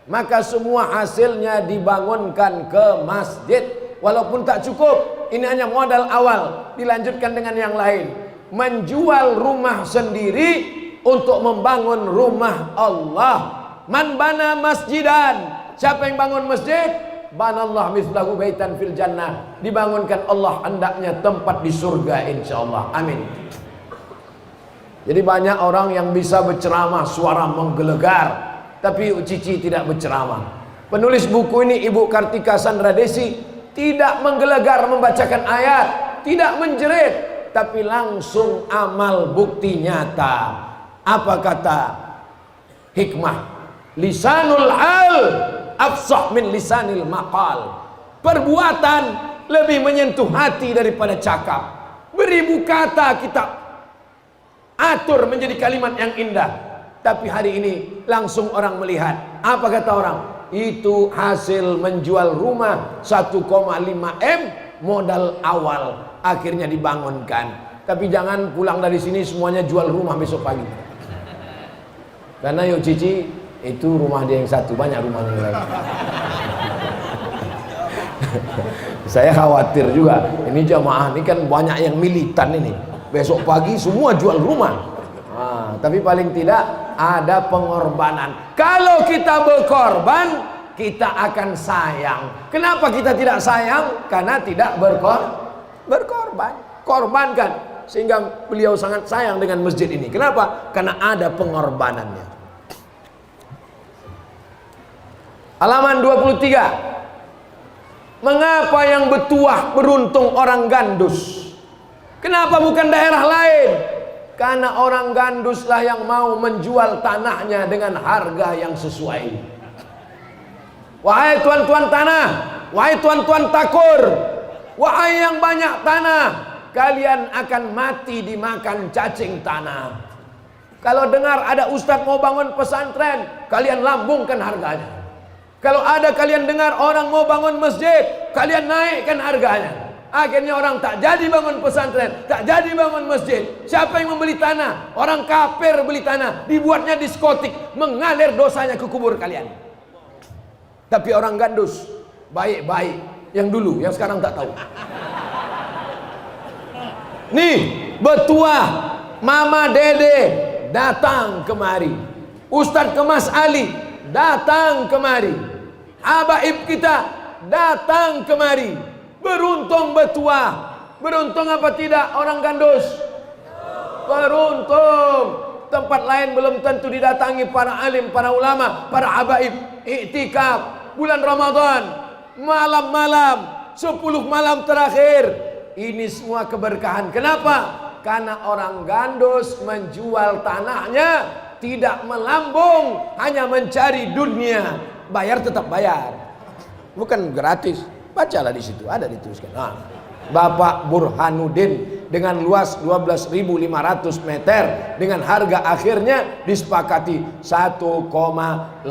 Maka semua hasilnya dibangunkan ke masjid. Walaupun tak cukup, ini hanya modal awal, dilanjutkan dengan yang lain. Menjual rumah sendiri untuk membangun rumah Allah. Man bana masjidan, siapa yang bangun masjid, banallah mislahu baitan fil jannah, dibangunkan Allah hendaknya tempat di surga insyaallah. Amin. Jadi banyak orang yang bisa berceramah suara menggelegar, tapi Cici tidak berceramah. Penulis buku ini Ibu Kartika Sandra Desi tidak menggelegar membacakan ayat, tidak menjerit, tapi langsung amal bukti nyata. Apa kata hikmah? Lisanul hal afsah min lisanil maqal. Perbuatan lebih menyentuh hati daripada cakap. Beribu kata kita atur menjadi kalimat yang indah, tapi hari ini langsung orang melihat. Apa kata orang? Itu hasil menjual rumah 1,5 M, modal awal, akhirnya dibangunkan. Tapi jangan pulang dari sini semuanya jual rumah besok pagi. Karena yuk Cici, itu rumah dia yang satu, banyak rumah yang lain. Saya khawatir juga, ini jamaah ini kan banyak yang militan ini. Besok pagi semua jual rumah. Tapi paling tidak ada pengorbanan. Kalau kita berkorban, kita akan sayang. Kenapa kita tidak sayang? Karena tidak berkorban. Korbankan. Sehingga beliau sangat sayang dengan masjid ini. Kenapa? Karena ada pengorbanannya. Halaman 23. Mengapa yang bertuah beruntung orang gandus? Kenapa bukan daerah lain? Karena orang ganduslah yang mau menjual tanahnya dengan harga yang sesuai. Wahai tuan-tuan tanah, wahai tuan-tuan takur, wahai yang banyak tanah, kalian akan mati dimakan cacing tanah. Kalau dengar ada ustadz mau bangun pesantren, kalian lambungkan harganya. Kalau ada kalian dengar orang mau bangun masjid, kalian naikkan harganya. Akhirnya orang tak jadi bangun pesantren, tak jadi bangun masjid. Siapa yang membeli tanah? Orang kafir beli tanah, dibuatnya diskotik, mengalir dosanya ke kubur kalian. Tapi orang gandus baik-baik, yang dulu, yang sekarang tak tahu. Nih, betuah, Mama Dede datang kemari. Ustadz Kemas Ali datang kemari. Habaib kita datang kemari. Beruntung betuah. Beruntung apa tidak orang gandus? Beruntung. Tempat lain belum tentu didatangi para alim, para ulama, para habaib. Iktikaf bulan Ramadan, malam-malam 10 malam terakhir. Ini semua keberkahan. Kenapa? Karena orang gandus menjual tanahnya tidak melambung, hanya mencari dunia. Bayar tetap bayar, bukan gratis. Bacalah di situ, ada dituliskan. Bapak Burhanuddin dengan luas 12.500 meter dengan harga akhirnya disepakati 1,800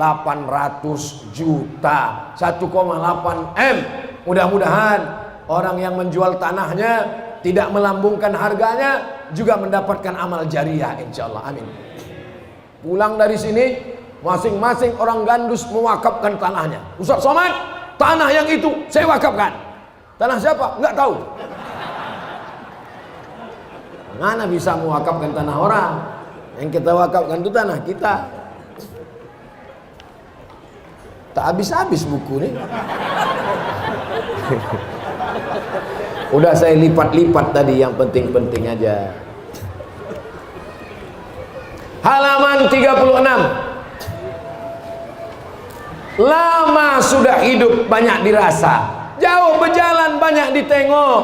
juta, 1,8 M. Mudah-mudahan orang yang menjual tanahnya tidak melambungkan harganya juga mendapatkan amal jariah insyaallah. Amin. Pulang dari sini masing-masing orang gandus mewakafkan tanahnya. Ustaz Somad, tanah yang itu saya wakafkan. Tanah siapa? Enggak tahu. Mana bisa mewakafkan tanah orang? Yang kita wakafkan itu tanah kita. Tak habis-habis buku nih. Udah saya lipat-lipat tadi yang penting-penting aja. Halaman 36. Lama sudah hidup banyak dirasa, jauh berjalan banyak ditengok.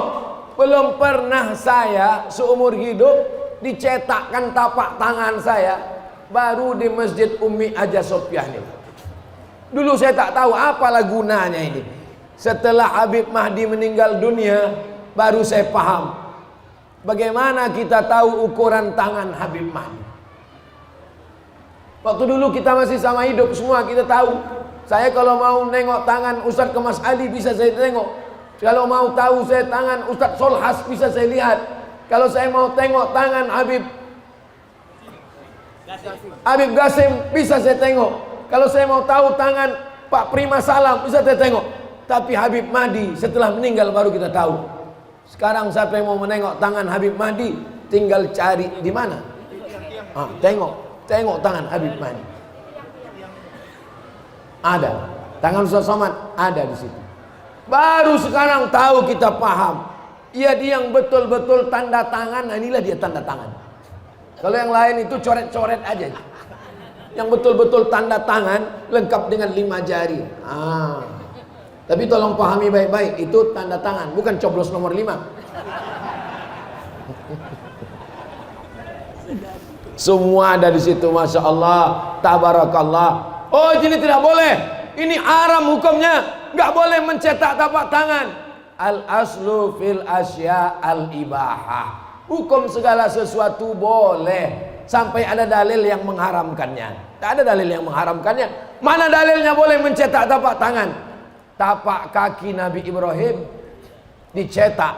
Belum pernah saya seumur hidup dicetakkan tapak tangan saya, baru di Masjid Umi Haja Sofiah ini. Dulu saya tak tahu apalah gunanya ini. Setelah Habib Mahdi meninggal dunia, baru saya paham bagaimana kita tahu ukuran tangan Habib Mahdi. Waktu dulu kita masih sama hidup semua kita tahu. Saya kalau mau nengok tangan Ustadz Kemas Ali bisa saya tengok. Kalau mau tahu saya tangan Ustadz Solhas bisa saya lihat. Kalau saya mau tengok tangan Habib Gasim bisa saya tengok. Kalau saya mau tahu tangan Pak Prima Salam bisa saya tengok. Tapi Habib Mahdi setelah meninggal baru kita tahu. Sekarang siapa yang mau menengok tangan Habib Mahdi, tinggal cari di mana. Tengok tangan Habib Mahdi. Ada. Tangan Ustaz Somad ada di situ. Baru sekarang tahu kita paham. Dia yang betul-betul tanda tangan. Nah inilah dia tanda tangan. Kalau yang lain itu coret-coret aja. Yang betul-betul tanda tangan lengkap dengan 5 jari. Tapi tolong pahami baik-baik, itu tanda tangan, bukan coblos nomor 5. Semua ada di situ, masya Allah, tabarakallah. Oh, ini tidak boleh, ini haram hukumnya, nggak boleh mencetak tapak tangan. Al aslu fil asya al ibahah. Hukum segala sesuatu boleh sampai ada dalil yang mengharamkannya. Tak ada dalil yang mengharamkannya. Mana dalilnya boleh mencetak tapak tangan? Tapak kaki Nabi Ibrahim dicetak.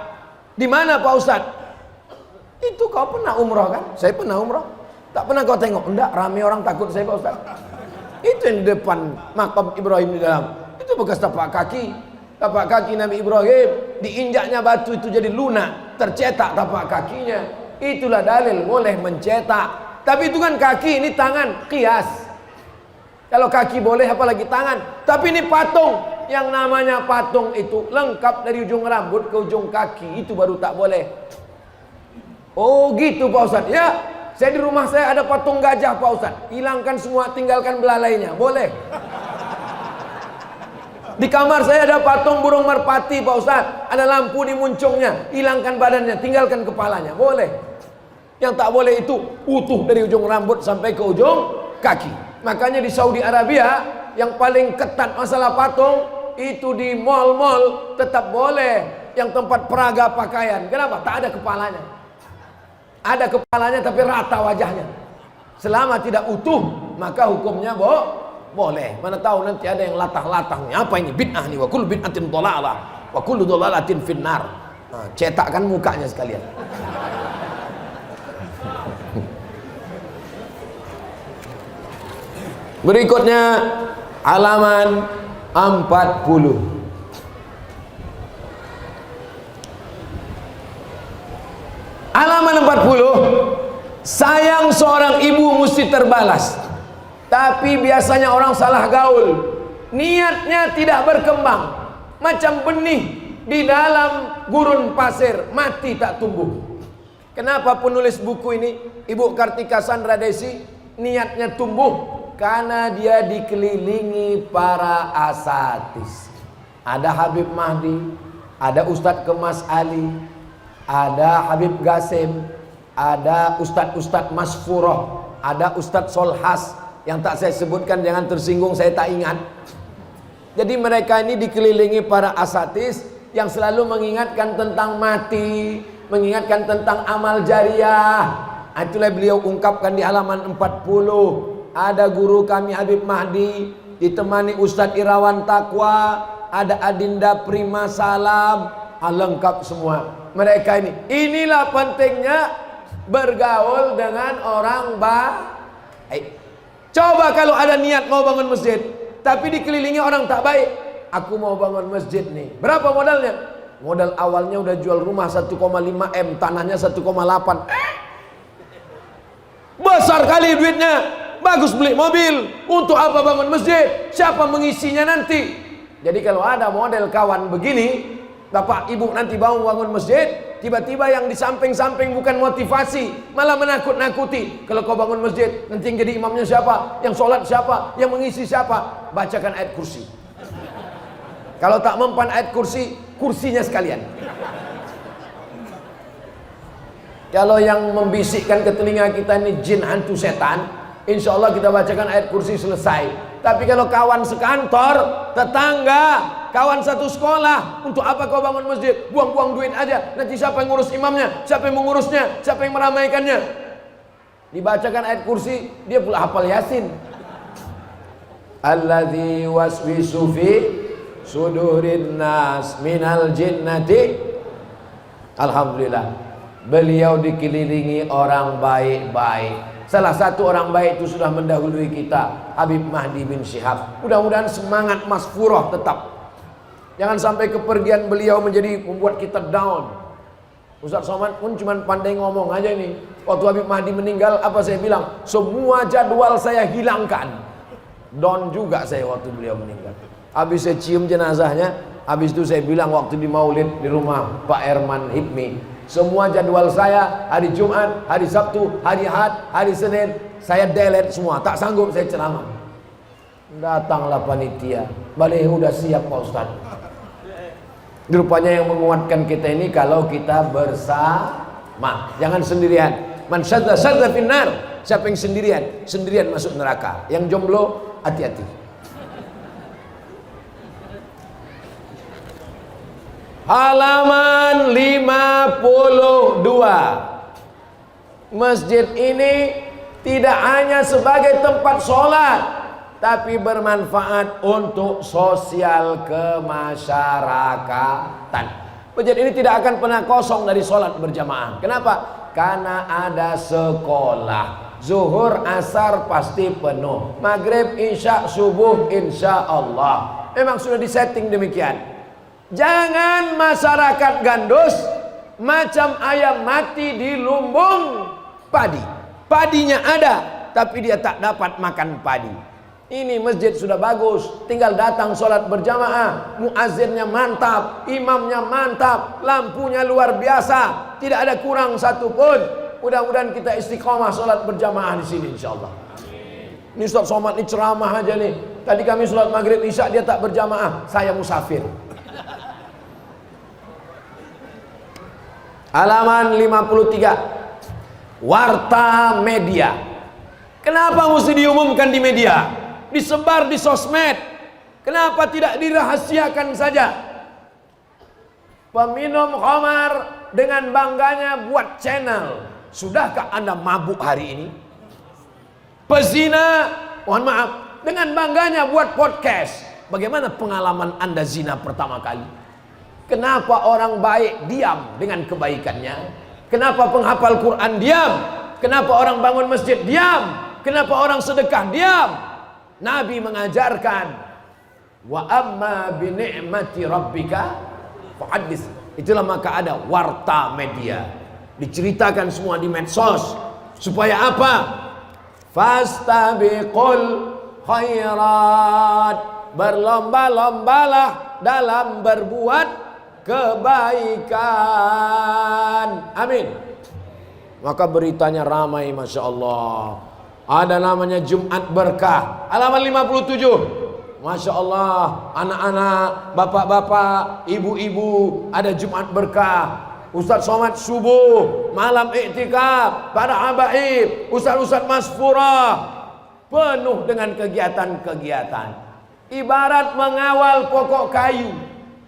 Di mana Pak Ustadz? Itu kau pernah umroh kan? Saya pernah umroh. Tak pernah kau tengok? Enggak, ramai orang takut saya Pak Ustadz. Itu yang di depan makam Ibrahim di dalam. Itu bekas tapak kaki. Tapak kaki Nabi Ibrahim diinjaknya batu itu jadi lunak, tercetak tapak kakinya. Itulah dalil boleh mencetak. Tapi itu kan kaki, ini tangan, kias. Kalau kaki boleh apalagi tangan. Tapi ini patung. Yang namanya patung itu lengkap dari ujung rambut ke ujung kaki, itu baru tak boleh. Oh gitu Pak Ustadz. Ya, saya di rumah saya ada patung gajah Pak Ustadz. Hilangkan semua, tinggalkan belalainya. Boleh. Di kamar saya ada patung burung merpati Pak Ustadz. Ada lampu di muncungnya. Hilangkan badannya, tinggalkan kepalanya. Boleh. Yang tak boleh itu utuh dari ujung rambut sampai ke ujung kaki. Makanya di Saudi Arabia yang paling ketat masalah patung itu di mal-mal tetap boleh. Yang tempat peraga pakaian. Kenapa? Tak ada kepalanya. Ada kepalanya tapi rata wajahnya. Selama tidak utuh maka hukumnya boleh. Mana tahu nanti ada yang latah-latah. Apa ini? Bid'ah nih. Wa kullu bid'atin dhalalah wa kullu dhalalatin finnar. Nah, cetakkan mukanya sekalian. Berikutnya halaman 40. Halaman 40. Sayang seorang ibu mesti terbalas. Tapi biasanya orang salah gaul. Niatnya tidak berkembang. Macam benih di dalam gurun pasir, mati tak tumbuh. Kenapa penulis buku ini, Ibu Kartika Sandra Desi, niatnya tumbuh? Karena dia dikelilingi para asatis. Ada Habib Mahdi, ada Ustadz Kemas Ali, ada Habib Gasim, ada Ustadz Masfuroh, ada Ustadz Solhas. Yang tak saya sebutkan jangan tersinggung, saya tak ingat. Jadi mereka ini dikelilingi para asatis yang selalu mengingatkan tentang mati, mengingatkan tentang amal jariah. Itulah beliau ungkapkan di halaman 40. Ada guru kami Habib Mahdi, ditemani Ustadz Irawan Taqwa, ada Adinda Prima Salam, lengkap semua. Mereka ini, inilah pentingnya bergaul dengan orang baik. Coba kalau ada niat mau bangun masjid, tapi dikelilingi orang tak baik. Aku mau bangun masjid nih. Berapa modalnya? Modal awalnya udah jual rumah 1,5 M, tanahnya 1,8. Besar kali duitnya. Bagus beli mobil. Untuk apa bangun masjid? Siapa mengisinya nanti? Jadi kalau ada model kawan begini, bapak ibu nanti bangun masjid, tiba-tiba yang di samping-samping bukan motivasi, malah menakut-nakuti. Kalau kau bangun masjid, nanti yang jadi imamnya siapa? Yang sholat siapa? Yang mengisi siapa? Bacakan ayat kursi. Kalau tak mempan ayat kursi, kursinya sekalian. Kalau yang membisikkan ke telinga kita ini jin hantu setan, insya Allah kita bacakan ayat kursi selesai. Tapi kalau kawan sekantor, tetangga, kawan satu sekolah. Untuk apa kau bangun masjid? Buang-buang duit aja. Nanti siapa yang ngurus imamnya? Siapa yang mengurusnya? Siapa yang meramaikannya? Dibacakan ayat kursi, dia pula hafal Yasin. Alladzi waswisu fi sudurin nas minal jinnati. Alhamdulillah, beliau dikelilingi orang baik-baik. Salah satu orang baik itu sudah mendahului kita, Habib Mahdi bin Syihab. Mudah-mudahan semangat Masfurah tetap. Jangan sampai kepergian beliau membuat kita down. Ustaz Somad pun cuma pandai ngomong aja nih. Waktu Habib Mahdi meninggal, apa saya bilang? Semua jadwal saya hilangkan. Down juga saya waktu beliau meninggal. Habis saya cium jenazahnya, habis itu saya bilang waktu di maulid di rumah Pak Erman Hipmi, semua jadwal saya hari Jumat, hari Sabtu, hari Ahad, hari Senin saya delete semua, tak sanggup saya ceramah. Datanglah panitia, balik udah siap Pak Ustaz. Rupanya yang menguatkan kita ini kalau kita bersama, jangan sendirian. Man syadda syadda finnar, siapa yang sendirian masuk neraka. Yang jomblo hati-hati. Halaman 52. Masjid ini tidak hanya sebagai tempat sholat, tapi bermanfaat untuk sosial kemasyarakatan. Masjid ini tidak akan pernah kosong dari sholat berjamaah. Kenapa? Karena ada sekolah. Zuhur, asar pasti penuh. Maghrib, isya, subuh insya Allah. Memang sudah disetting demikian. Jangan masyarakat gandus macam ayam mati di lumbung padi. Padinya ada, tapi dia tak dapat makan padi. Ini masjid sudah bagus, tinggal datang sholat berjamaah. Muazzinnya mantap, imamnya mantap, lampunya luar biasa, tidak ada kurang satu pun. Mudah-mudahan kita istiqomah sholat berjamaah di sini insyaallah. Ini Ustaz Somad ini ceramah aja nih. Tadi kami sholat maghrib isya dia tak berjamaah, saya musafir. Halaman 53. Warta media. Kenapa mesti diumumkan di media? Disebar di sosmed. Kenapa tidak dirahasiakan saja? Peminum khamar dengan bangganya buat channel. Sudahkah Anda mabuk hari ini? Pezina, mohon maaf, dengan bangganya buat podcast. Bagaimana pengalaman Anda zina pertama kali? Kenapa orang baik diam dengan kebaikannya? Kenapa penghafal Quran diam? Kenapa orang bangun masjid diam? Kenapa orang sedekah diam? Nabi mengajarkan, wa amma bi ni'mati rabbika fahaddits. Itulah maka ada warta media. Diceritakan semua di medsos. Supaya apa? Fastabiqul khairat. Berlomba-lombalah dalam berbuat kebaikan. Amin. Maka beritanya ramai, Masya Allah. Ada namanya Jumat Berkah. Halaman 57. Masya Allah, anak-anak, bapak-bapak, ibu-ibu, ada Jumat Berkah. Ustaz Somad subuh, malam iktikaf, para habaib, Ustaz-Ustaz Masfurah, penuh dengan kegiatan-kegiatan. Ibarat mengawal pokok kayu.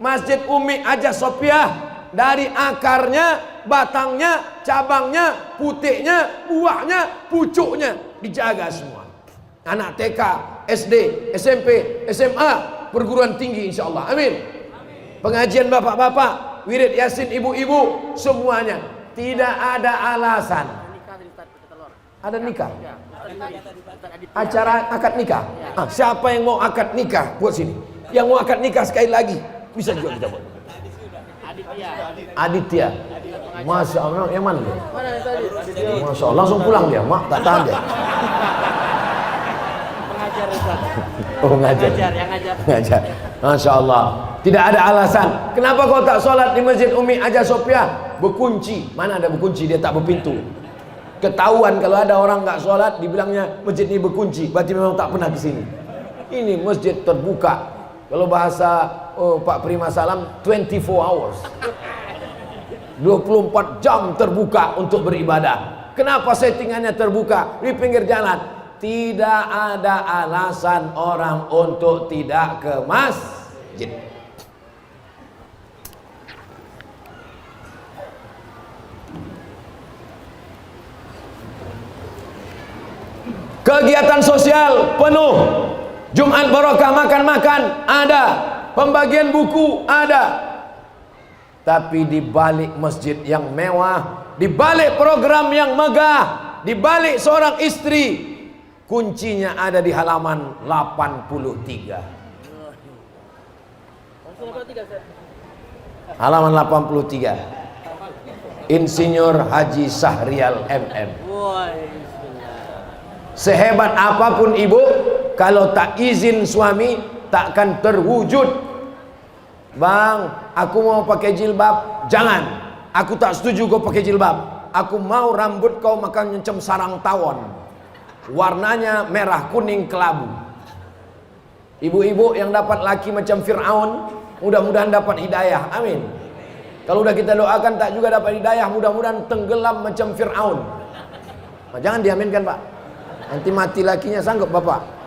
Masjid Umi Haja Sopiah, dari akarnya, batangnya, cabangnya, putiknya, buahnya, pucuknya dijaga semua. Anak TK, SD, SMP, SMA, perguruan tinggi insyaallah. Amin. Pengajian bapak-bapak, wirid yasin ibu-ibu, semuanya. Tidak ada alasan. Ada nikah. Acara akad nikah. Siapa yang mau akad nikah buat sini? Yang mau akad nikah sekali lagi bisa juga kita buat. Aditya. Masya Allah, yang mana dia? Masya Allah, langsung pulang dia. Mak tak tahan dia. Oh ngajar. Ngajar. Masya Allah. Tidak ada alasan. Kenapa kau tak sholat di Masjid Umi Haja Sopiah? Berkunci. Mana ada berkunci? Dia tak berpintu. Ketahuan kalau ada orang nggak sholat, dibilangnya masjid ini berkunci. Berarti memang tak pernah ke sini. Ini masjid terbuka. Kalau bahasa Pak Prima Salam, 24 hours. 24 jam terbuka untuk beribadah. Kenapa settingannya terbuka? Di pinggir jalan. Tidak ada alasan orang untuk tidak ke masjid. Kegiatan sosial penuh. Jumat barokah makan-makan ada, pembagian buku ada. Tapi di balik masjid yang mewah, di balik program yang megah, di balik seorang istri, kuncinya ada di halaman 83. Halaman 83. Insinyur Haji Sahrial MM. Sehebat apapun ibu, kalau tak izin suami takkan terwujud. Bang, aku mau pakai jilbab. Jangan, aku tak setuju kau pakai jilbab. Aku mau rambut kau makan nyencem sarang tawon, warnanya merah kuning kelabu. Ibu-ibu yang dapat laki macam Fir'aun, mudah-mudahan dapat hidayah, amin. Kalau udah kita doakan tak juga dapat hidayah, mudah-mudahan tenggelam macam Fir'aun. Nah, jangan diaminkan pak, nanti mati lakinya, sanggup bapak?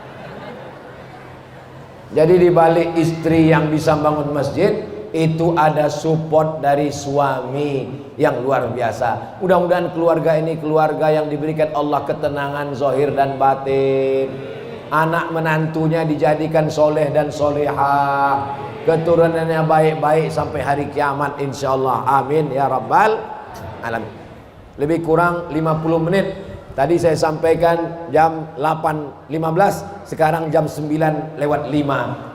Jadi di balik istri yang bisa bangun masjid, itu ada support dari suami yang luar biasa. Mudah-mudahan keluarga ini keluarga yang diberikan Allah ketenangan zahir dan batin. Anak menantunya dijadikan soleh dan solehah, keturunannya baik-baik sampai hari kiamat insyaallah, amin ya rabbal alamin. Lebih kurang 50 menit. Tadi saya sampaikan jam 8.15, sekarang jam 9:05.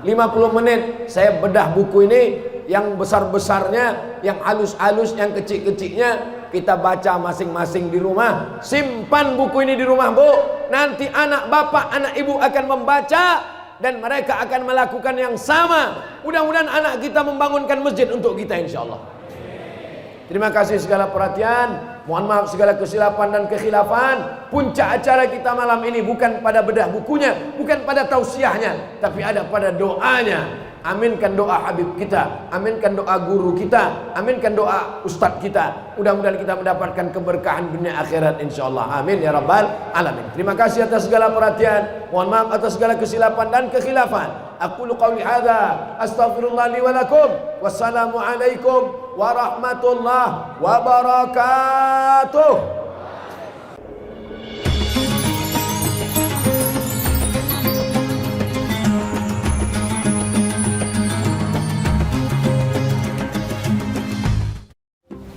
50 menit saya bedah buku ini, yang besar-besarnya, yang halus-halus, yang kecil-kecilnya kita baca masing-masing di rumah. Simpan buku ini di rumah, Bu. Nanti anak bapak, anak ibu akan membaca dan mereka akan melakukan yang sama. Mudah-mudahan anak kita membangunkan masjid untuk kita insyaallah. Terima kasih segala perhatian. Mohon maaf segala kesilapan dan kekhilafan. Puncak acara kita malam ini bukan pada bedah bukunya, bukan pada tausiahnya, tapi ada pada doanya. Aminkan doa Habib kita, aminkan doa guru kita, aminkan doa ustadz kita. Mudah-mudahan kita mendapatkan keberkahan dunia akhirat insyaallah. Amin ya rabbal alamin. Terima kasih atas segala perhatian. Mohon maaf atas segala kesilapan dan kekhilafan. Aqulu qawli hadza astaghfirullah li wa lakum. Wassalamu alaikum warahmatullahi wabarakatuh.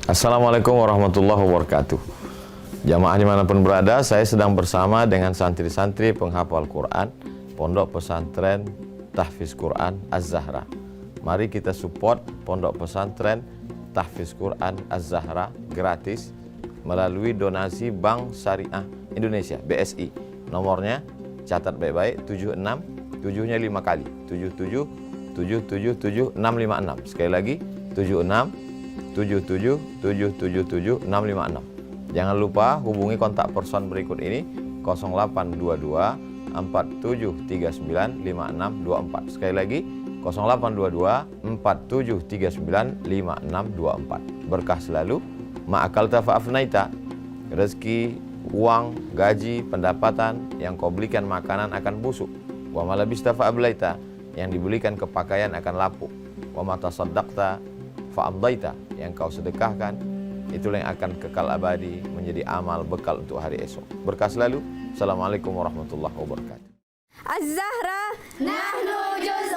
Assalamualaikum warahmatullahi wabarakatuh. Jamaah dimanapun berada, saya sedang bersama dengan santri-santri penghafal Quran Pondok Pesantren Tahfiz Quran Az-Zahra. Mari kita support Pondok Pesantren Tahfiz Quran Az-Zahra gratis melalui donasi Bank Syariah Indonesia (BSI). Nomornya catat baik-baik, 76 7-nya 5 kali, 77 777 656. Sekali lagi 76 77 656. Jangan lupa hubungi kontak person berikut ini 0822 4739 5624. Sekali lagi 0822 4739 5624. Berkah selalu, ma'akalta fa'afnaita. Rezeki, uang, gaji, pendapatan yang kau belikan makanan akan busuk. Wa malabista fa'ablaita, yang dibelikan kepakaian akan lapuk. Wa matasaddaqta fa'amdaita, yang kau sedekahkan itulah yang akan kekal abadi menjadi amal bekal untuk hari esok. Berkah selalu. Assalamualaikum warahmatullahi wabarakatuh. Az-Zahra nahnu juz